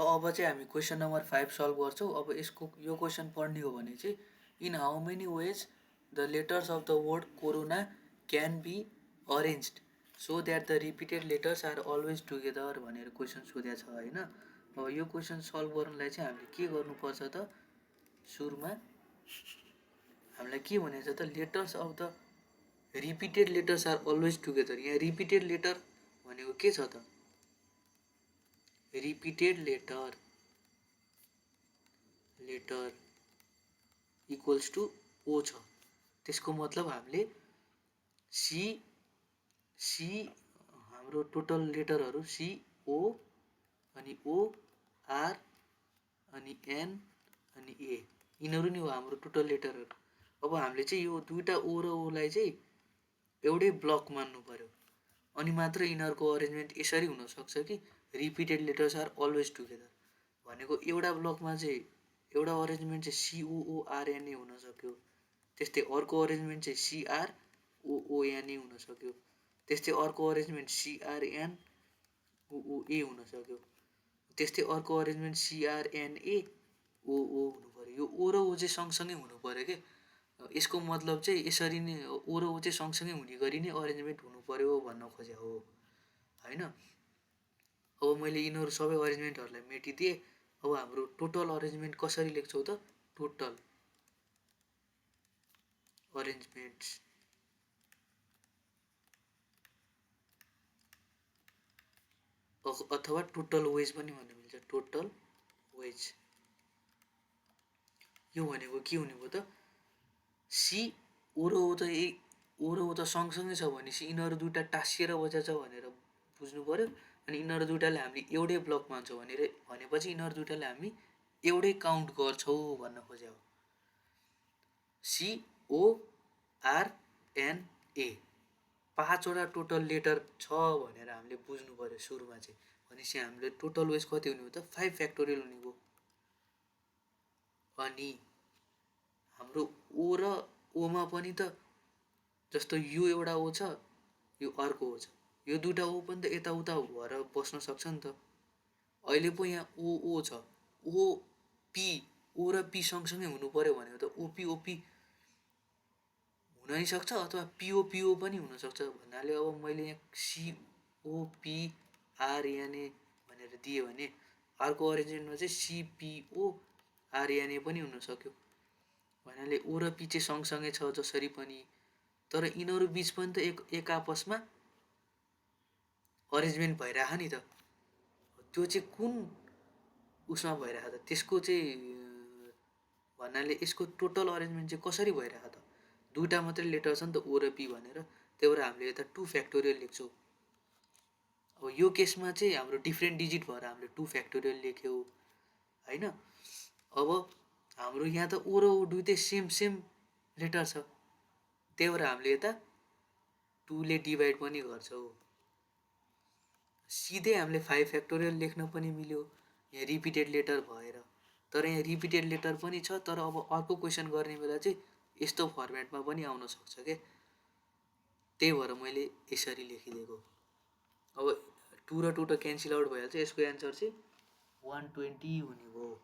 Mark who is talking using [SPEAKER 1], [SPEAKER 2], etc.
[SPEAKER 1] अब चाहिँ हामी क्वेसन नम्बर 5 सल्भ गर्छौँ। अब यसको यो क्वेसन पढ्ने हो भने चाहिँ in how many ways the letters of the word corona can be arranged so that the repeated letters are always together भनेर क्वेसन सोधेको छ होइन। अब यो क्वेसन सल्भ गर्नलाई चाहिँ हामीले के गर्नुपर्छ त, सुरुमा हामीलाई के भनेको छ त, letters of the repeated letters are always together. यहाँ रिपिटेड लेटर भनेको के छ त, repeated letter equals to O छ। त्यसको मतलब हामीले सी हाम्रो टोटल लेटरहरू सी ओ अनि ओ आर अनि एन अनि ए यिनीहरू नै हो हाम्रो टोटल लेटरहरू। अब हामीले चाहिँ यो दुईवटा ओ र ओलाई चाहिँ एउटै ब्लक मान्नु पर्यो, अनि मात्र यिनीहरूको अरेन्जमेन्ट यसरी हुनसक्छ कि repeated letters are always together भनेको एउटा ब्लकमा चाहिँ एउटा अरेन्जमेन्ट चाहिँ सिओओआरएनए हुन सक्यो, त्यस्तै अर्को अरेन्जमेन्ट चाहिँ सिआरओओएनए हुन सक्यो, त्यस्तै अर्को अरेन्जमेन्ट सिआरएन ओओए हुन सक्यो, त्यस्तै अर्को अरेन्जमेन्ट सिआरएनए ओओ हुनु पऱ्यो। यो ओ र ओ चाहिँ सँगसँगै हुनु पऱ्यो के। यसको मतलब चाहिँ यसरी नै ओ र ओ चाहिँ सँगसँगै हुने गरी नै अरेन्जमेन्ट हुनु पऱ्यो भन्न खोजे हो होइन। अब मैले यिनीहरू सबै अरेन्जमेन्टहरूलाई मेटिदिएँ। अब हाम्रो टोटल अरेन्जमेन्ट कसरी लेख्छौँ त, टोटल अरेन्जमेन्ट्स अथवा टोटल वेज पनि भन्नु मिल्छ, टोटल वेज। यो भनेको के हुने भयो त, सी ओ र ओ त सँगसँगै छ भनेपछि यिनीहरू दुइटा टाँसिएर बसेको छ भनेर बुझ्नु पऱ्यो। अनि यिनीहरू दुइटालाई हामीले एउटै ब्लक मान्छौँ भनेपछि यिनीहरू दुइटालाई हामी एउटै काउन्ट गर्छौँ भन्न खोजे हो। सिओआरएनए 5वटा टोटल लेटर छ भनेर हामीले बुझ्नु पऱ्यो सुरुमा चाहिँ। भनेपछि हामीले टोटल वेज कति हुने भयो त, 5 फ्याक्टोरियल हुने भयो। अनि हाम्रो ओ र ओमा पनि त जस्तो यो एउटा ओ छ, यो अर्को ओ छ, यो दुइटा ओ पनि त यताउता भएर बस्न सक्छ नि त। अहिले पो यहाँ ओओ छ, ओपी ओ र पी सँगसँगै हुनु पऱ्यो भनेको त ओपी ओपी हुनैसक्छ अथवा पिओपिओ पनि हुनसक्छ भन्नाले अब मैले यहाँ सिओपिआरएनए भनेर दिएँ भने अर्को अरेन्जमेन्टमा चाहिँ सिपिओआरएनए पनि हुनसक्यो भन्नाले ओ र पी चाहिँ सँगसँगै छ जसरी पनि। तर यिनीहरू बिच पनि त एक आपसमा अरेन्जमेन्ट भइरह नि त, त्यो चाहिँ कुन उसमा भइरह त, त्यसको चाहिँ भन्नाले यसको टोटल अरेन्जमेन्ट चाहिँ कसरी भइरह त, दुइटा मात्रै लेटर छ नि त ओ र पी भनेर, त्यही भएर हामीले यता 2 फ्याक्टोरियल लेख्छौँ। अब यो केसमा चाहिँ हाम्रो डिफ्रेन्ट डिजिट भएर हामीले 2 फ्याक्टोरियल लेख्यौँ होइन। अब हाम्रो यहाँ त ओ र ओ दुइटै सेम लेटर छ, त्यही भएर हामीले यता 2ले डिभाइड पनि गर्छौँ। सिधै हामीले 5 फ्याक्टोरियल लेख्न पनि मिल्यो यहाँ रिपिटेड लेटर भएर। तर यहाँ रिपिटेड लेटर पनि छ, तर अब अर्को क्वेसन गर्ने बेला चाहिँ यस्तो फर्मेटमा पनि आउन सक्छ के, त्यही भएर मैले यसरी लेखिदिएको। अब 2 र 2 त क्यान्सल आउट भइहाल्छ, यसको एन्सर चाहिँ 120 हुने भयो।